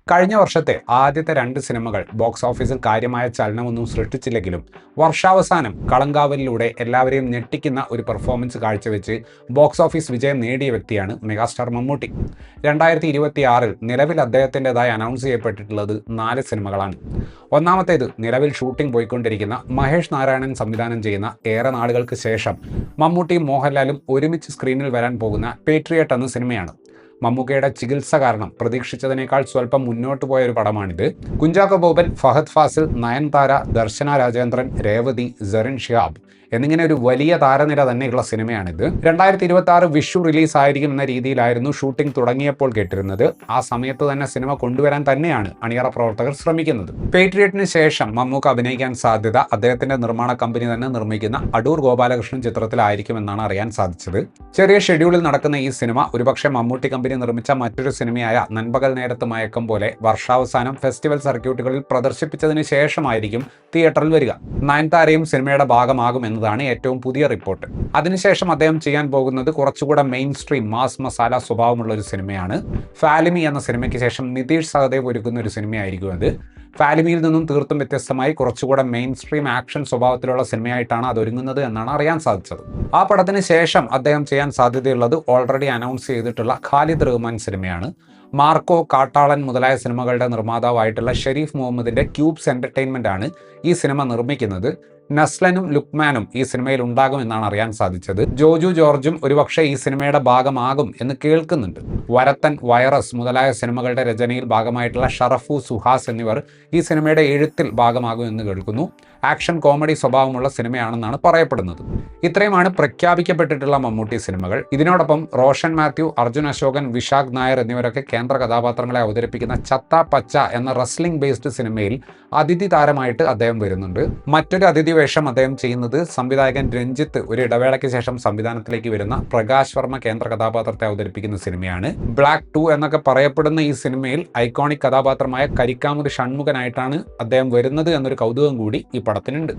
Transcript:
കഴിഞ്ഞ വർഷത്തെ ആദ്യത്തെ 2 സിനിമകൾ ബോക്സ് ഓഫീസിൽ കാര്യമായ ചലനമൊന്നും സൃഷ്ടിച്ചില്ലെങ്കിലും വർഷാവസാനം കളങ്കാവലിലൂടെ എല്ലാവരെയും ഞെട്ടിക്കുന്ന ഒരു പെർഫോമൻസ് കാഴ്ചവെച്ച് ബോക്സ് ഓഫീസ് വിജയം നേടിയ വ്യക്തിയാണ് മെഗാസ്റ്റാർ മമ്മൂട്ടി. 2026-ൽ നിലവിൽ അദ്ദേഹത്തിൻ്റെതായി അനൗൺസ് ചെയ്യപ്പെട്ടിട്ടുള്ളത് 4 സിനിമകളാണ്. ഒന്നാമത്തേത് നിലവിൽ ഷൂട്ടിംഗ് പോയിക്കൊണ്ടിരിക്കുന്ന മഹേഷ് നാരായണൻ സംവിധാനം ചെയ്യുന്ന ഏറെ നാളുകൾക്ക് ശേഷം മമ്മൂട്ടിയും മോഹൻലാലും ഒരുമിച്ച് സ്ക്രീനിൽ വരാൻ പോകുന്ന പേട്രിയറ്റ് എന്ന സിനിമയാണ്. മമ്മൂക്കയുടെ ചികിത്സ കാരണം പ്രതീക്ഷിച്ചതിനേക്കാൾ സ്വല്പം മുന്നോട്ട് പോയ ഒരു പടമാണിത്. കുഞ്ചാക്കോ ബോബൻ, ഫഹദ് ഫാസിൽ, നയൻതാര, ദർശന രാജേന്ദ്രൻ, രേവതി, സെറിൻ ഷിഹാബ് എന്നിങ്ങനെ ഒരു വലിയ താരനിര തന്നെയുള്ള സിനിമയാണിത്. 2026 വിഷു റിലീസ് ആയിരിക്കും എന്ന രീതിയിലായിരുന്നു ഷൂട്ടിംഗ് തുടങ്ങിയപ്പോൾ കേട്ടിരുന്നത്. ആ സമയത്ത് തന്നെ സിനിമ കൊണ്ടുവരാൻ തന്നെയാണ് അണിയറ പ്രവർത്തകർ ശ്രമിക്കുന്നത്. പേട്രിയറ്റിന് ശേഷം മമ്മൂക്ക അഭിനയിക്കാൻ സാധ്യത അദ്ദേഹത്തിന്റെ നിർമ്മാണ കമ്പനി തന്നെ നിർമ്മിക്കുന്ന അടൂർ ഗോപാലകൃഷ്ണൻ ചിത്രത്തിലായിരിക്കുമെന്നാണ് അറിയാൻ സാധിച്ചത്. ചെറിയ ഷെഡ്യൂളിൽ നടക്കുന്ന ഈ സിനിമ ഒരുപക്ഷെ മമ്മൂട്ടി കമ്പനി നിർമ്മിച്ച മറ്റൊരു സിനിമയായ നൻപകൽ നേരത്ത് മയക്കം പോലെ വർഷാവസാനം ഫെസ്റ്റിവൽ സർക്യൂട്ടുകളിൽ പ്രദർശിപ്പിച്ചതിന് ശേഷമായിരിക്കും തിയേറ്ററിൽ വരിക. നയൻതാരയും സിനിമയുടെ ഭാഗമാകും എന്നതാണ് ഏറ്റവും പുതിയ റിപ്പോർട്ട്. അതിനുശേഷം അദ്ദേഹം ചെയ്യാൻ പോകുന്നത് കുറച്ചുകൂടെ മെയിൻ സ്ട്രീം മാസ് മസാല സ്വഭാവമുള്ള ഒരു സിനിമയാണ്. ഫാലിമി എന്ന സിനിമയ്ക്ക് ശേഷം നിതീഷ് സഹദേവ് ഒരുക്കുന്ന ഒരു സിനിമയായിരിക്കും അത്. ഫാലിമിയിൽ നിന്നും തീർത്തും വ്യത്യസ്തമായി കുറച്ചുകൂടെ മെയിൻ സ്ട്രീം ആക്ഷൻ സ്വഭാവത്തിലുള്ള സിനിമയായിട്ടാണ് അത് ഒരുങ്ങുന്നത് എന്നാണ് അറിയാൻ സാധിച്ചത്. ആ പടത്തിന് ശേഷം അദ്ദേഹം ചെയ്യാൻ സാധ്യതയുള്ളത് ഓൾറെഡി അനൗൺസ് ചെയ്തിട്ടുള്ള ഖാലിദ് റഹ്മാൻ സിനിമയാണ്. മാർക്കോ, കാട്ടാളൻ മുതലായ സിനിമകളുടെ നിർമ്മാതാവായിട്ടുള്ള ഷെരീഫ് മുഹമ്മദിന്റെ ക്യൂബ്സ് എന്റർടൈൻമെന്റ് ആണ് ഈ സിനിമ നിർമ്മിക്കുന്നത്. നസ്ലനും ലുക്മാനും ഈ സിനിമയിൽ ഉണ്ടാകുമെന്നാണ് അറിയാൻ സാധിച്ചത്. ജോജു ജോർജും ഒരുപക്ഷെ ഈ സിനിമയുടെ ഭാഗമാകും എന്ന് കേൾക്കുന്നുണ്ട്. വരത്തൻ, വൈറസ് മുതലായ സിനിമകളുടെ രചനയിൽ ഭാഗമായിട്ടുള്ള ഷറഫു, സുഹാസ് എന്നിവർ ഈ സിനിമയുടെ എഴുത്തിൽ ഭാഗമാകും എന്ന് കേൾക്കുന്നു. ആക്ഷൻ കോമഡി സ്വഭാവമുള്ള സിനിമയാണെന്നാണ് പറയപ്പെടുന്നത്. ഇത്രയുമാണ് പ്രഖ്യാപിക്കപ്പെട്ടിട്ടുള്ള മമ്മൂട്ടി സിനിമകൾ. ഇതിനോടൊപ്പം റോഷൻ മാത്യു, അർജുൻ അശോകൻ, വിശാഖ് നായർ എന്നിവരൊക്കെ കേന്ദ്ര കഥാപാത്രങ്ങളെ അവതരിപ്പിക്കുന്ന ചത്ത പച്ച എന്ന റെസ്ലിംഗ് ബേസ്ഡ് സിനിമയിൽ അതിഥി താരമായിട്ട് അദ്ദേഹം വരുന്നുണ്ട്. മറ്റൊരു അതിഥി വേഷം അദ്ദേഹം ചെയ്യുന്നത് സംവിധായകൻ രഞ്ജിത്ത് ഒരു ഇടവേളയ്ക്ക് ശേഷം സംവിധാനത്തിലേക്ക് വരുന്ന പ്രകാശ് വർമ്മ കേന്ദ്ര കഥാപാത്രത്തെ അവതരിപ്പിക്കുന്ന സിനിമയാണ്. ബ്ലാക്ക് 2 എന്നൊക്കെ പറയപ്പെടുന്ന ഈ സിനിമയിൽ ഐക്കോണിക് കഥാപാത്രമായ കരിക്കാമുറി ഷൺമുഖനായിട്ടാണ് അദ്ദേഹം വരുന്നത് എന്നൊരു കൗതുകം കൂടി ഈ പടത്തിനുണ്ട്.